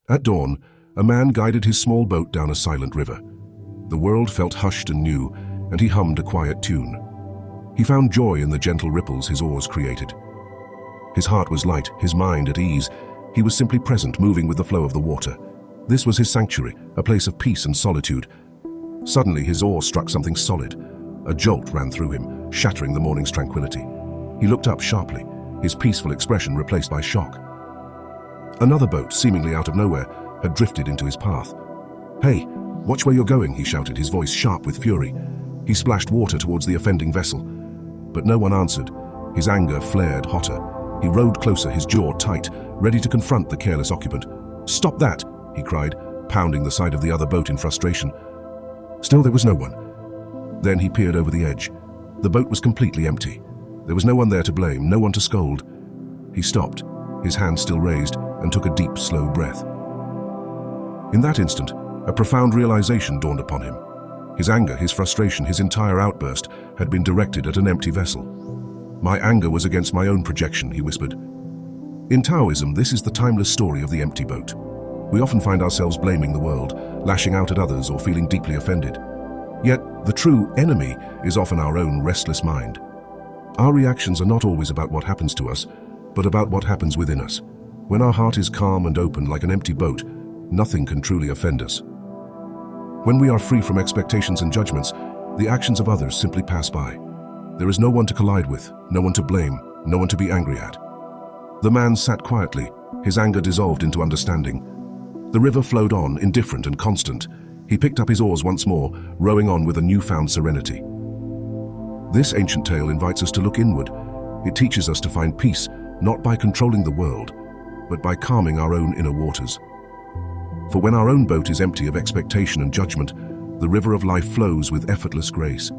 At dawn, a man guided his small boat down a silent river. The world felt hushed and new, and he hummed a quiet tune. He found joy in the gentle ripples his oars created. His heart was light, his mind at ease. He was simply present, moving with the flow of the water. This was his sanctuary, a place of peace and solitude. Suddenly his oar struck something solid. A jolt ran through him, shattering the morning's tranquility. He looked up sharply, his peaceful expression replaced by shock. Another boat, seemingly out of nowhere, had drifted into his path. "Hey, watch where you're going," he shouted, his voice sharp with fury. He splashed water towards the offending vessel, but no one answered. His anger flared hotter. He rowed closer, his jaw tight, ready to confront the careless occupant. "Stop that!" he cried, pounding the side of the other boat in frustration. Still there was no one. Then he peered over the edge. The boat was completely empty. There was no one there to blame, no one to scold. He stopped, his hand still raised, and took a deep, slow breath. In that instant, a profound realization dawned upon him. His anger, his frustration, his entire outburst had been directed at an empty vessel. "My anger was against my own projection," he whispered. In Taoism, this is the timeless story of the empty boat. We often find ourselves blaming the world, lashing out at others, or feeling deeply offended. Yet, the true enemy is often our own restless mind. Our reactions are not always about what happens to us, but about what happens within us. When our heart is calm and open like an empty boat, nothing can truly offend us. When we are free from expectations and judgments, the actions of others simply pass by. There is no one to collide with, no one to blame, no one to be angry at. The man sat quietly, his anger dissolved into understanding. The river flowed on, indifferent and constant. He picked up his oars once more, rowing on with a newfound serenity. This ancient tale invites us to look inward. It teaches us to find peace, not by controlling the world, but by calming our own inner waters. For when our own boat is empty of expectation and judgment, the river of life flows with effortless grace.